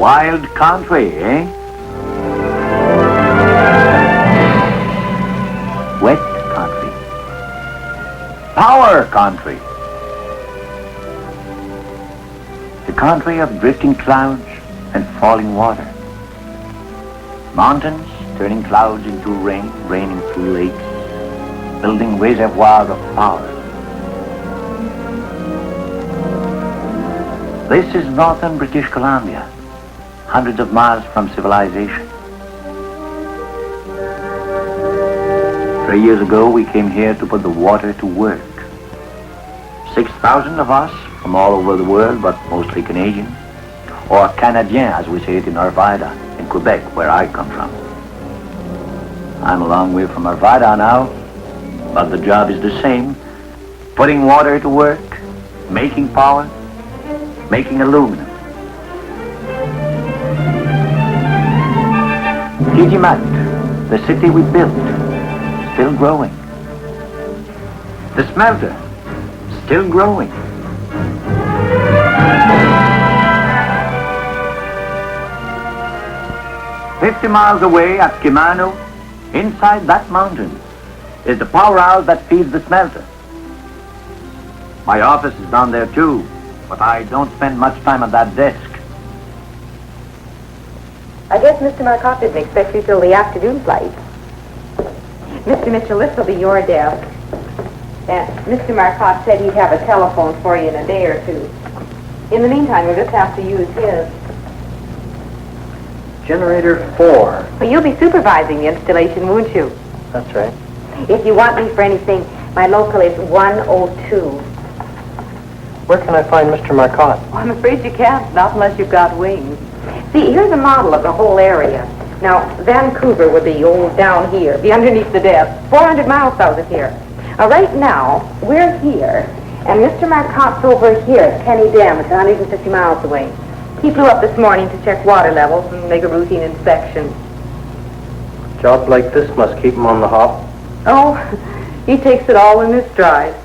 Wild country, eh? Wet country. Power country. The country of drifting clouds and falling water. Mountains turning clouds into rain, raining through lakes, building reservoirs of power. This is northern British Columbia, hundreds of miles from civilization. 3 years ago, we came here to put the water to work. 6,000 of us from all over the world, but mostly Canadian, or Canadiens, as we say it in Arvida, in Quebec, where I come from. I'm a long way from Arvida now, but the job is the same. Putting water to work, making power, making aluminum. Kitimat, the city we built, still growing. The smelter, still growing. "50 miles away at Kimano, inside that mountain, is the powerhouse that feeds the smelter. My office is down there too, but I don't spend much time at that desk. I guess Mr. Marcotte didn't expect you till the afternoon flight. Mr. Mitchell, this will be your desk. And Mr. Marcotte said he'd have a telephone for you in a day or two. In the meantime, we'll just have to use his. Generator 4. Well, you'll be supervising the installation, won't you? That's right. If you want me for anything, my local is 102. Where can I find Mr. Marcotte? Well, I'm afraid you can't, not unless you've got wings. See, here's a model of the whole area. Now, Vancouver would be down here, be underneath the desk, 400 miles south of here. Right now, we're here, and Mr. Marcotte's over here at Kenny Dam. It's 150 miles away. He flew up this morning to check water levels and make a routine inspection. A job like this must keep him on the hop. Oh, he takes it all in his stride.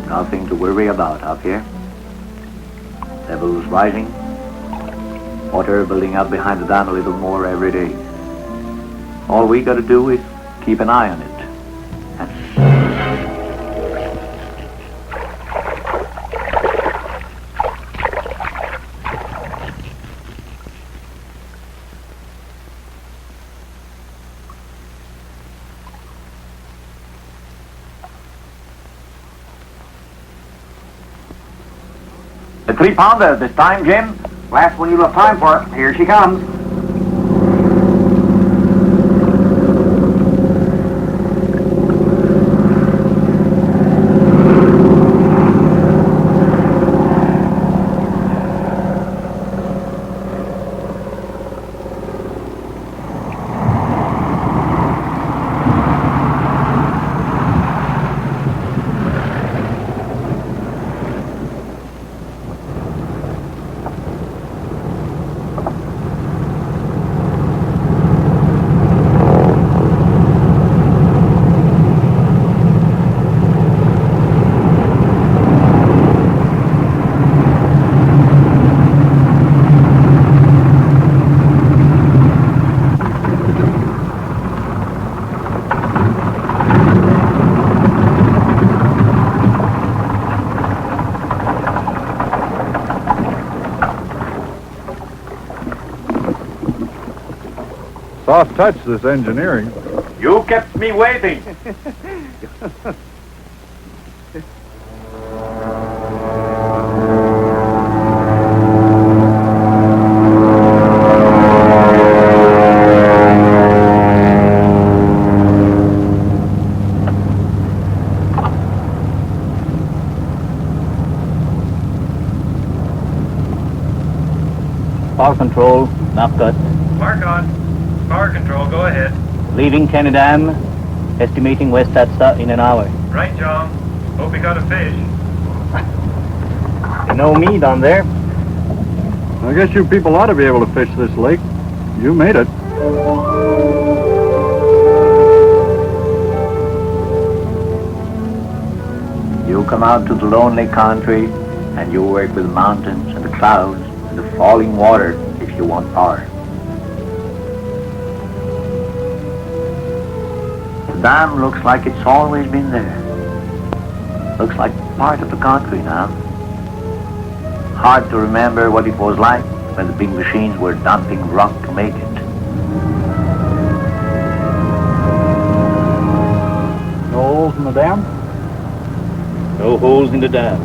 Nothing to worry about up here. Levels rising. Water building up behind the dam a little more every day. All we got to do is keep an eye on it. The 3-pounder this time, Jim. Last one you'll have time for. Here she comes. Soft touch, this engineering. You kept me waiting. Power control, knock cut. Mark on. Power control, go ahead. Leaving Kenny Dam, estimating west Atsa in an hour. Right, John. Hope you got a fish. You know me down there. I guess you people ought to be able to fish this lake. You made it. You come out to the lonely country and you work with the mountains and the clouds and the falling water if you want power. The dam looks like it's always been there. Looks like part of the country now. Hard to remember what it was like when the big machines were dumping rock to make it. No holes in the dam? No holes in the dam.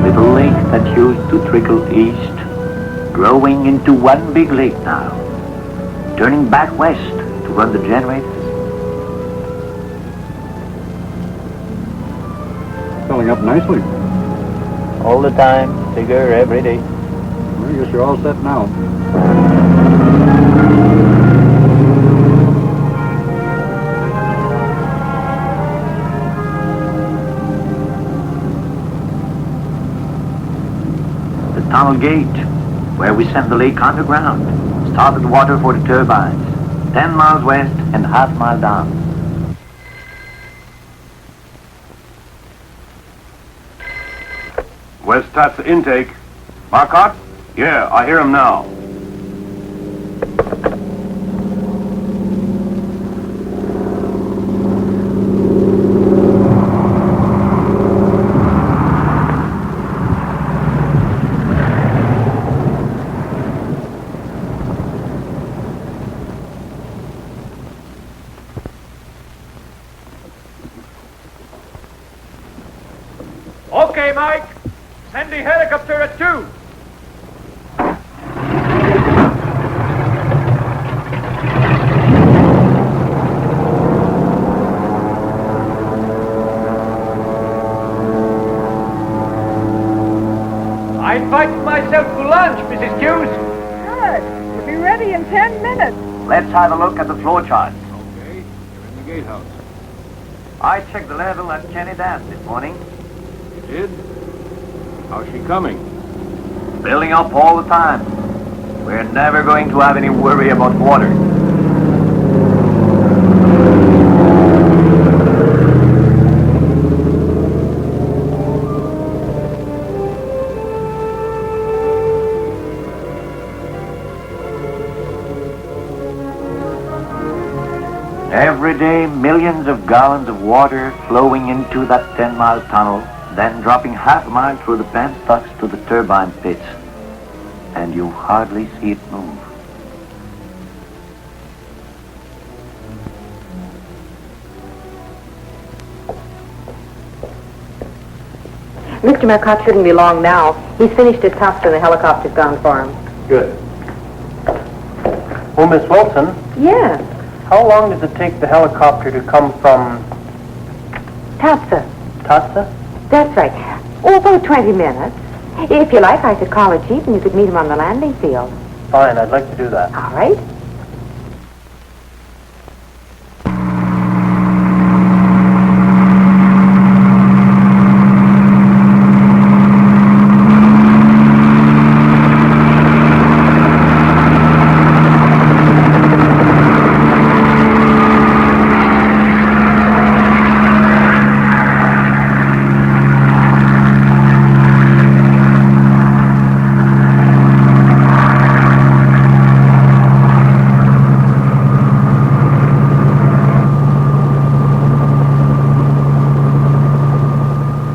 Little lake that used to trickle east, growing into one big lake now, turning back west to run the generators. Filling up nicely. All the time, bigger every day. Well, I guess you're all set now. The tunnel gate, where we send the lake underground, started water for the turbines, 10 miles west and half mile down. Where's Tat's intake? Marcotte? Yeah, I hear him now. Okay, Mike. Send the helicopter at 2. I invited myself to lunch, Mrs. Hughes. Good. We'll be ready in 10 minutes. Let's have a look at the flow chart. Okay, you're in the gatehouse. I checked the level at Kenny Dam this morning. You did? How's she coming? Building up all the time. We're never going to have any worry about water. Every day, millions of gallons of water flowing into that 10-mile tunnel, then dropping half a mile through the penstocks to the turbine pits. And you hardly see it move. Mr. Marcotte shouldn't be long now. He's finished his test and the helicopter's gone for him. Good. Oh, Miss Wilson, Yes. how long does it take the helicopter to come from Tatsa. Tatsa? That's right. Oh, about 20 minutes. If you like, I could call a jeep and you could meet him on the landing field. Fine, I'd like to do that. All right.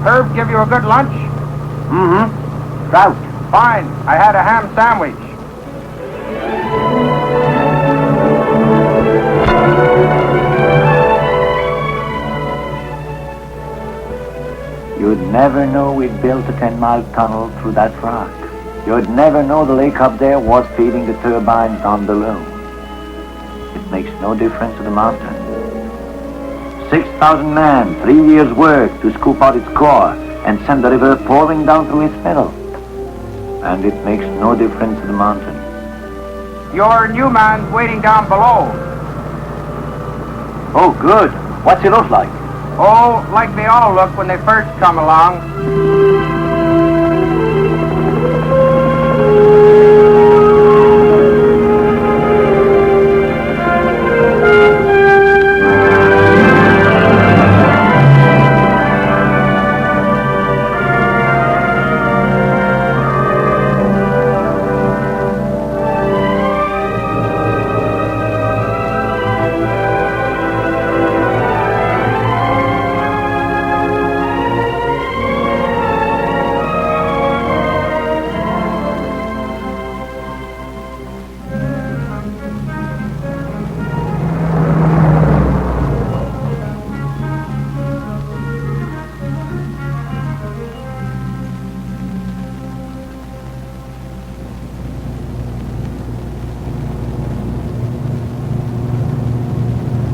Herb give you a good lunch? Mm-hmm. Trout. Fine. I had a ham sandwich. You'd never know we'd built a 10-mile tunnel through that rock. You'd never know the lake up there was feeding the turbines down below. It makes no difference to the mountain. 6,000 men, 3 years' work to scoop out its core and send the river pouring down through its middle. And it makes no difference to the mountain. Your new man's waiting down below. Oh, good. What's he look like? Oh, like they all look when they first come along.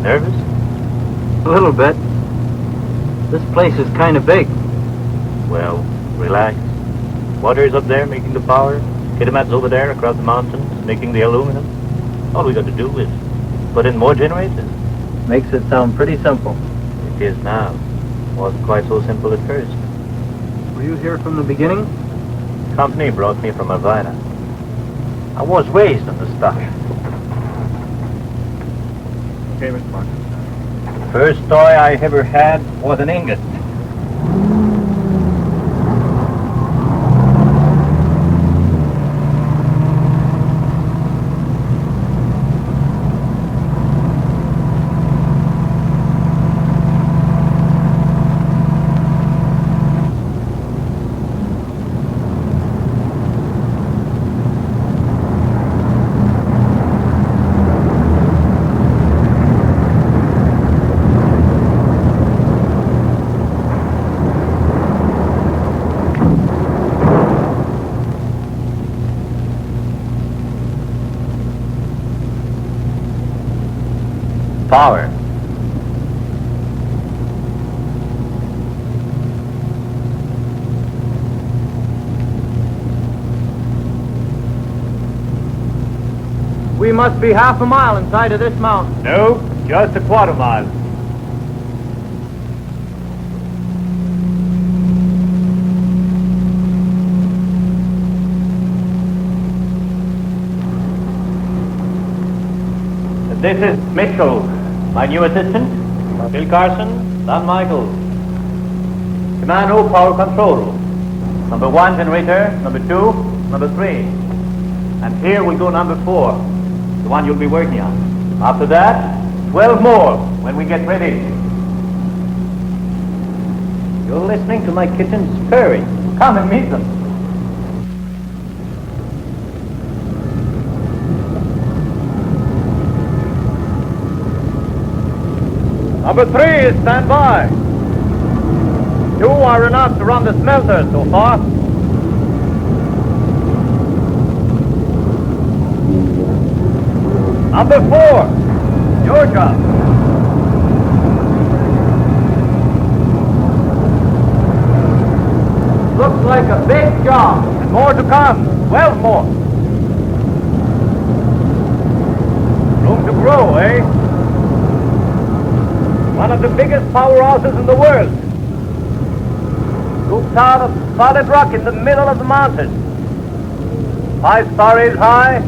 Nervous? A little bit. This place is kind of big. Well, relax. Water's up there making the power. Kitimat's over there across the mountains making the aluminum. All we got to do is put in more generators. Makes it sound pretty simple. It is now. Wasn't quite so simple at first. Were you here from the beginning? Company brought me from Havana. I was raised on the stuff. Okay, Mr. Mark. First toy I ever had was an ingot. Power. We must be half a mile inside of this mountain. No, just a quarter mile. This is Mitchell, my new assistant. Bill Carson, Don Michael. Command O power control room. Number 1 generator, number 2, number 3. And here will go number 4, the one you'll be working on. After that, 12 more when we get ready. You're listening to my kittens purring. Come and meet them. Number 3 is standby. 2 are enough to run the smelter so far. Number 4, your job. Looks like a big job. And more to come. 12 more. Room to grow, eh? One of the biggest powerhouses in the world. Scooped out of solid rock in the middle of the mountain. 5 stories high,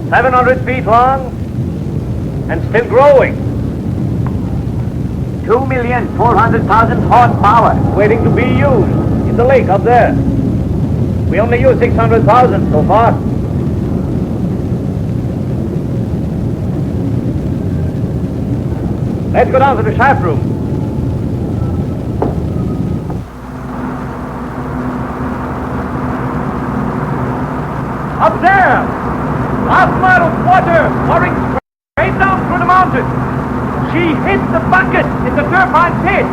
700 feet long, and still growing. 2,400,000 horsepower. Waiting to be used in the lake up there. We only use 600,000 so far. Let's go down to the shaft room. Up there! Last mile of water pouring straight down through the mountain. She hit the bucket in the turbine pit.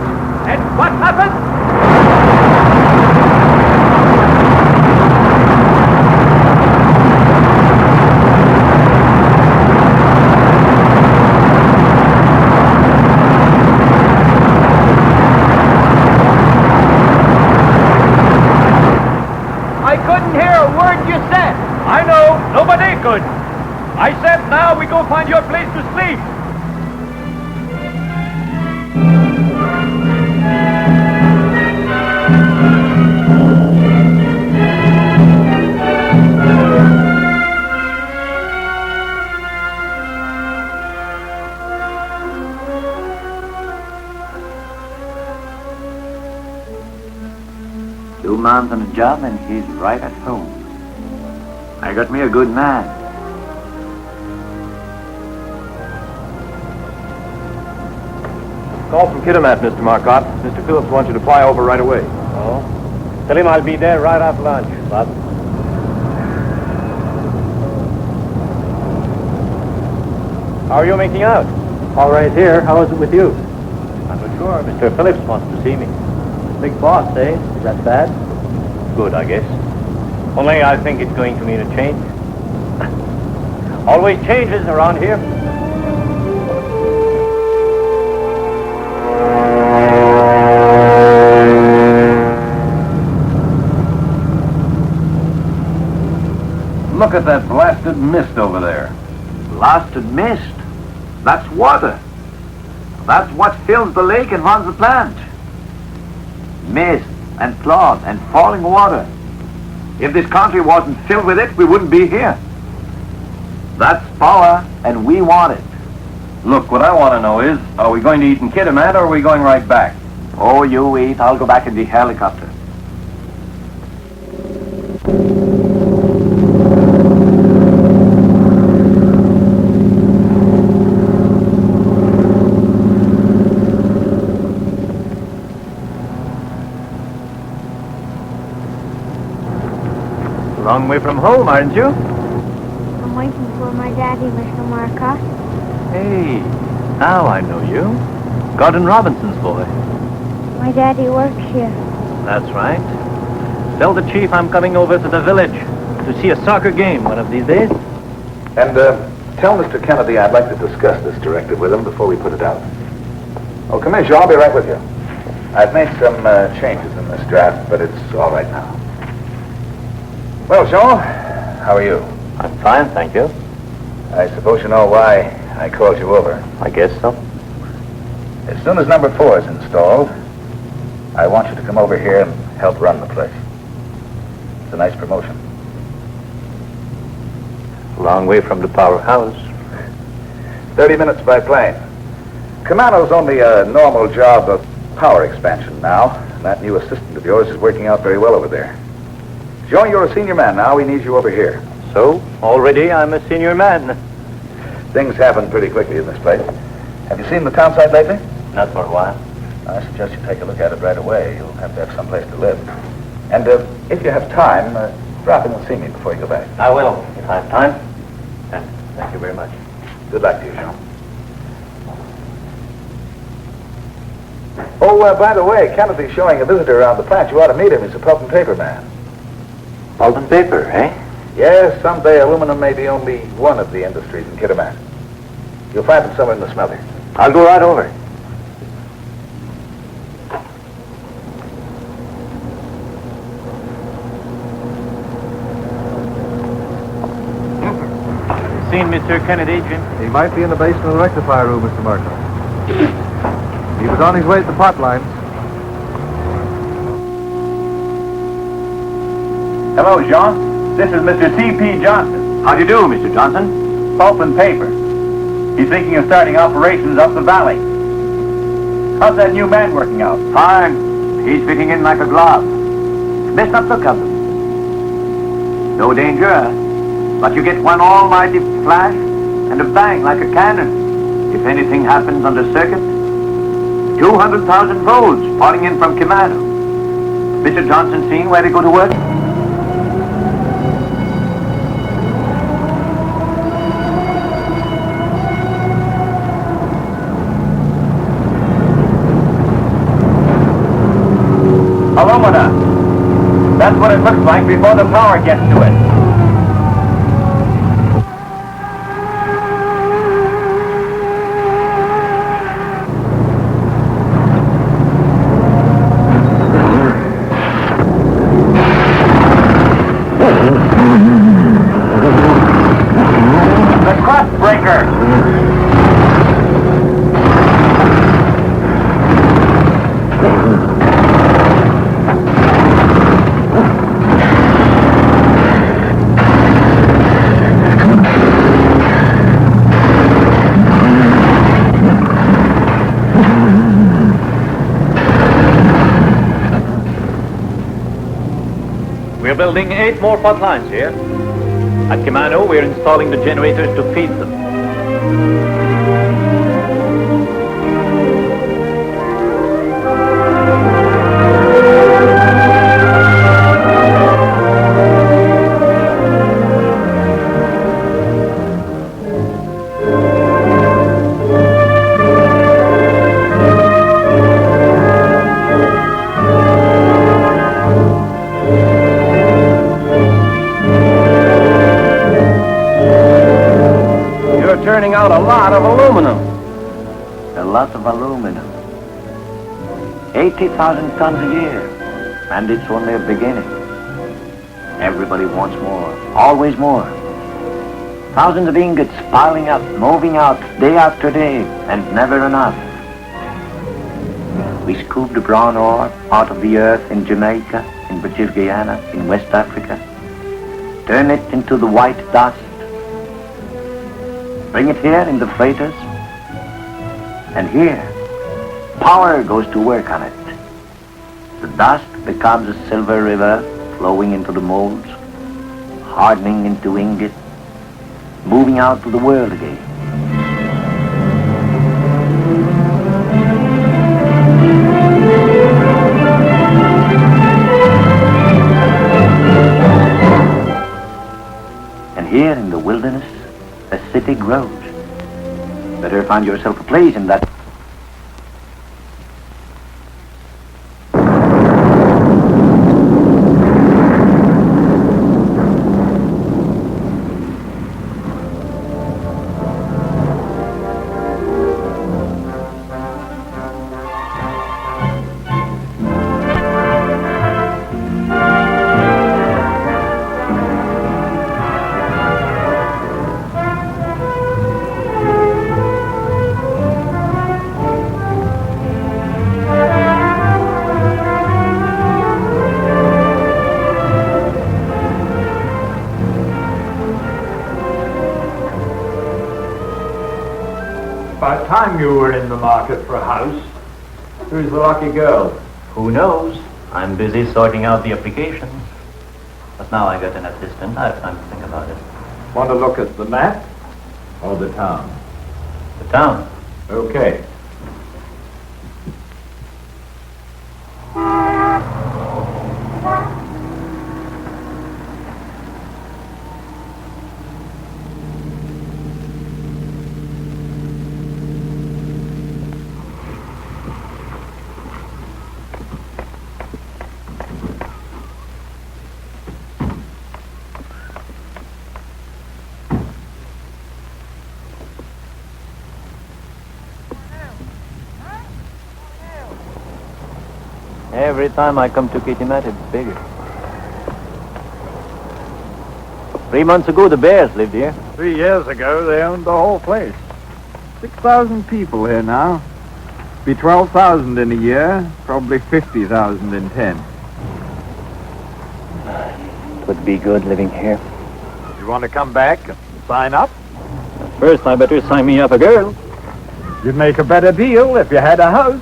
And what happened? I know, nobody could. I said now we go find your place to sleep. Two months on the job and he's right at home. I got me a good man. Call from Kitimat, Mr. Marcotte. Mr. Phillips wants you to fly over right away. Oh? Tell him I'll be there right after lunch, Bob. How are you making out? All right here. How is it with you? I'm not sure. Mr. Phillips wants to see me. Big boss, eh? Is that bad? Good, I guess. Only I think it's going to mean a change. Always changes around here. Look at that blasted mist over there. Blasted mist. That's water. That's what fills the lake and runs the plant. Mist and cloud and falling water. If this country wasn't filled with it, we wouldn't be here. That's power, and we want it. Look, what I want to know is, are we going to eat in Kitimat or are we going right back? Oh, you eat. I'll go back in the helicopter. Long way from home, aren't you? I'm waiting for my daddy, Mr. Marcotte. Hey, now I know you. Gordon Robinson's boy. My daddy works here. That's right. Tell the chief I'm coming over to the village to see a soccer game one of these days. And tell Mr. Kennedy I'd like to discuss this directive with him before we put it out. Oh, come in, Jean. I'll be right with you. I've made some changes in this draft, but it's all right now. Well, Jean, how are you? I'm fine, thank you. I suppose you know why I called you over. I guess so. As soon as number 4 is installed, I want you to come over here and help run the place. It's a nice promotion. Long way from the powerhouse. 30 minutes by plane. Commando's only a normal job of power expansion now, and that new assistant of yours is working out very well over there. Jean, you're a senior man now. We need you over here. So, already I'm a senior man. Things happen pretty quickly in this place. Have you seen the town site lately? Not for a while. I suggest you take a look at it right away. You'll have to have some place to live. And if you have time, drop in and see me before you go back. I will, if I have time. And thank you very much. Good luck to you, Jean. Oh, by the way, Kennedy's showing a visitor around the plant. You ought to meet him. He's a pulp and paper man. Pulp and paper, eh? Yes, someday aluminum may be only one of the industries in Kitimat. You'll find him somewhere in the smelter. I'll go right over. Seen Mr. Kennedy, Jim? He might be in the basement of the rectifier room, Mr. Marcotte. He was on his way to the pot lines. Hello, Jean. This is Mr. C.P. Johnson. How do you do, Mr. Johnson? Pulp and paper. He's thinking of starting operations up the valley. How's that new man working out? Fine. He's fitting in like a glove. Best not look at them. No danger, but you get one almighty flash and a bang like a cannon. If anything happens on the circuit, 200,000 volts pouring in from Kitimat. Mr. Johnson seen where they go to work? Alumina. That's what it looks like before the power gets to it. The crust breaker. We're building 8 more pot lines here. At Kimano, we're installing the generators to feed them. Turning out a lot of aluminum. A lot of aluminum. 80,000 tons a year. And it's only a beginning. Everybody wants more, always more. Thousands of ingots piling up, moving out day after day, and never enough. We scoop the brown ore out of the earth in Jamaica, in British Guiana, in West Africa, turn it into the white dust, bring it here in the freighters, and here, power goes to work on it. The dust becomes a silver river flowing into the molds, hardening into ingot, moving out to the world again. And here in the wilderness, a city grows. Better find yourself a place in that. By the time you were in the market for a house, who's the lucky girl? Who knows? I'm busy sorting out the applications. But now I got an assistant. I have time to think about it. Want to look at the map or the town? The town. Okay. Every time I come to Kitimat, it's bigger. 3 months ago, the Bears lived here. 3 years ago, they owned the whole place. 6,000 people here now. Be 12,000 in a year, probably 50,000 in 10. It would be good living here. You want to come back and sign up? First, I better sign me up a girl. You'd make a better deal if you had a house.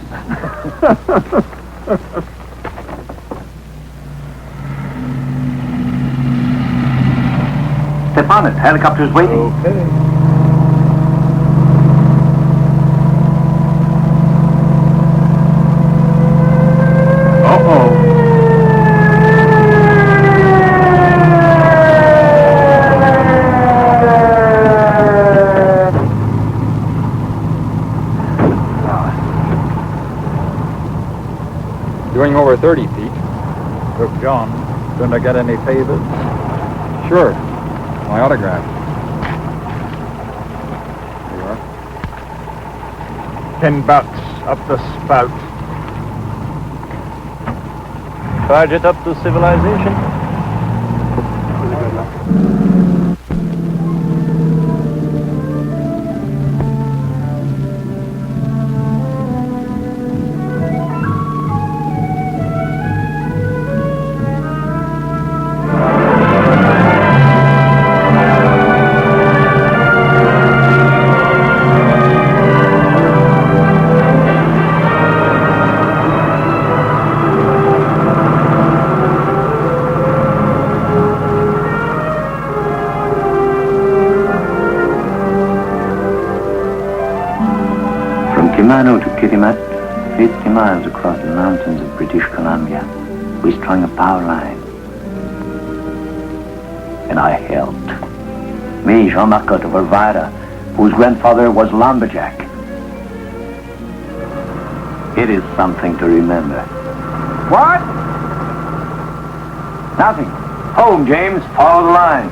Step on it. Helicopter's waiting. Okay. Doing over 30 feet. Look, John, don't I get any favors? Sure. My autograph. There you are. 10 bucks up the spout. Charge it up to civilization. To Kitimat, 50 miles across the mountains of British Columbia, we strung a power line. And I helped. Me, Jean-Marc of Arvada, whose grandfather was lumberjack. It is something to remember. What? Nothing. Home, James. Follow the line.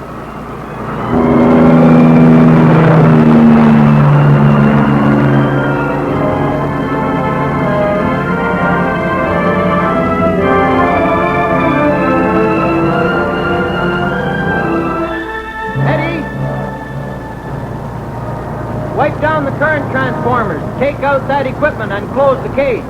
take out that equipment and close the cage.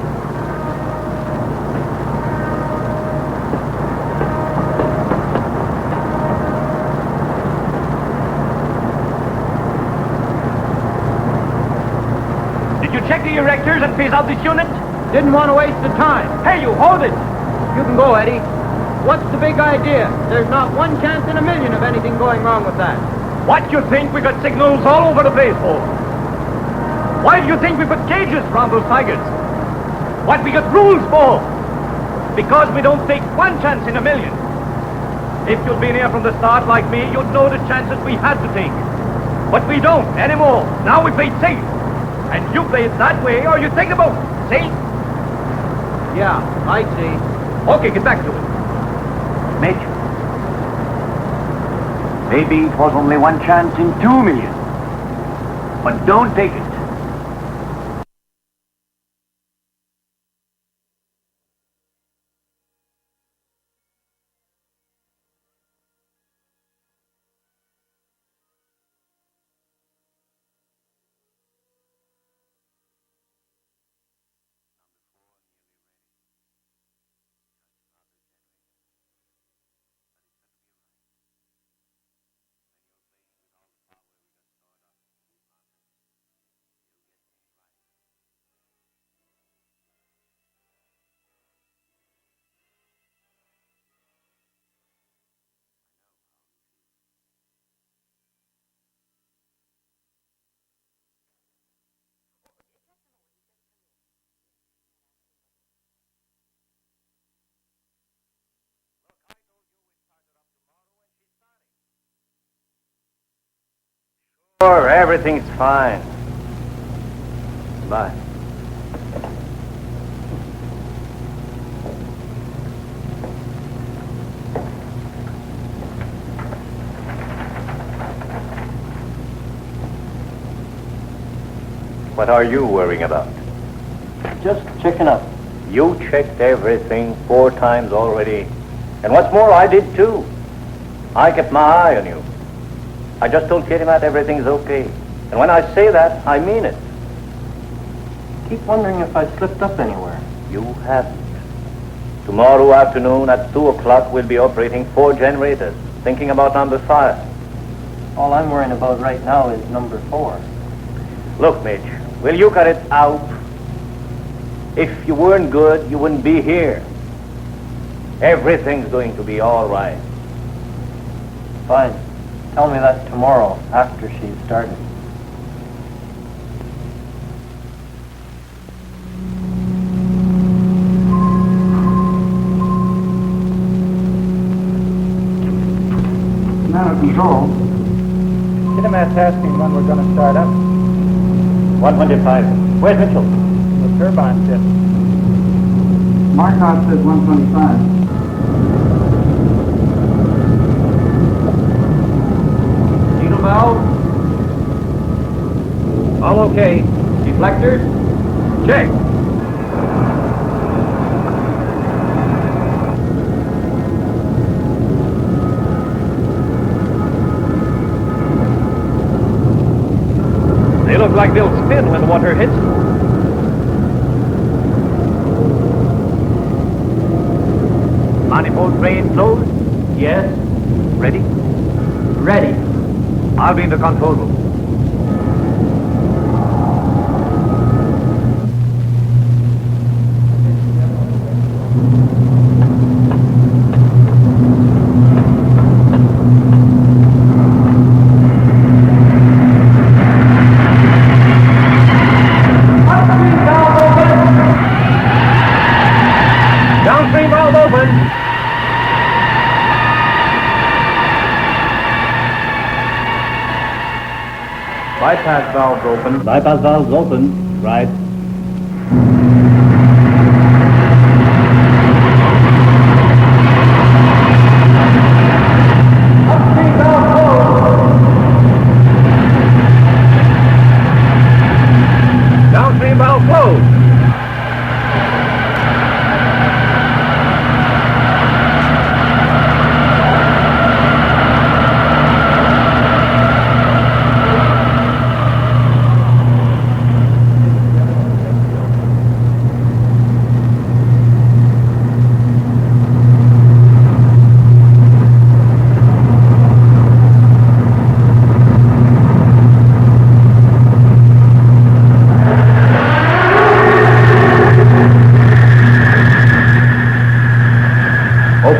Did you check the erectors and phase out this unit? Didn't want to waste the time. Hey, you hold it! You can go, Eddie. What's the big idea? There's not one chance in a million of anything going wrong with that. What do you think? We got signals all over the baseball. Why do you think we put cages around those tigers? What we got rules for? Because we don't take one chance in a million. If you'd been here from the start like me, you'd know the chances we had to take. But we don't anymore. Now we play safe. And you play it that way or you take the boat. See? Yeah, I see. Okay, get back to it. Mitch, maybe it was only one chance in 2 million. But don't take it. Sure, everything's fine. Bye. What are you worrying about? Just checking up. You checked everything 4 times already. And what's more, I did too. I kept my eye on you. I just told Kitimat everything's okay. And when I say that, I mean it. Keep wondering if I slipped up anywhere. You haven't. Tomorrow afternoon at 2 o'clock, we'll be operating 4 generators, thinking about number 5. All I'm worrying about right now is number 4. Look, Mitch, will you cut it out? If you weren't good, you wouldn't be here. Everything's going to be all right. Fine. Tell me that tomorrow, after she's started. Command control. Kitimat's asking when we're going to start up. 125. Where's Mitchell? The turbine tip. Markov says 125. Valve. All okay. Deflectors? Check. They look like they'll spin when the water hits. Manifold drain closed? Yes. Ready? Ready. I'll be in the control room. Downstream valve open. Bypass valves open. Bypass valves open. Right. Upstream valve closed. Downstream valve closed.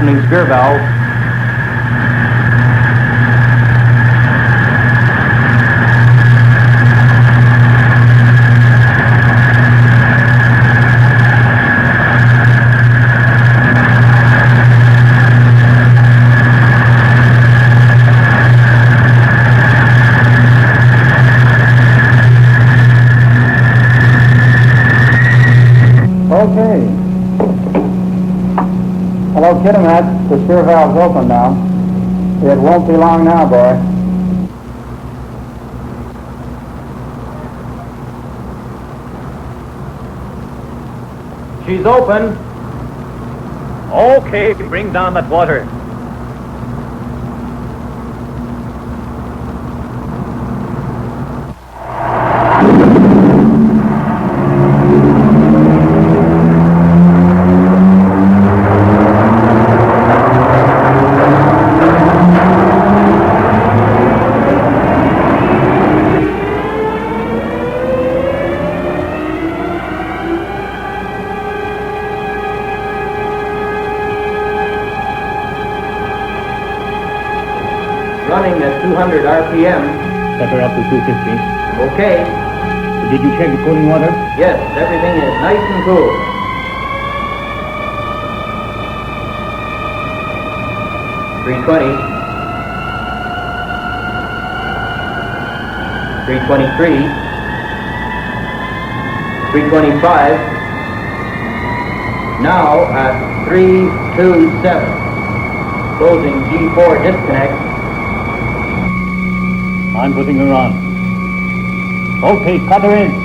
opening spear valve. Okay. Hello, Kitimat. The spear valve's open now. It won't be long now, boy. She's open. Okay, bring down that water. Running at 200 RPM. Set her up to 250. Okay. Did you check the cooling water? Yes, everything is nice and cool. $320. $323. $325. Now at 327. Closing G4 disconnect. I'm putting her on. Okay, cut her in.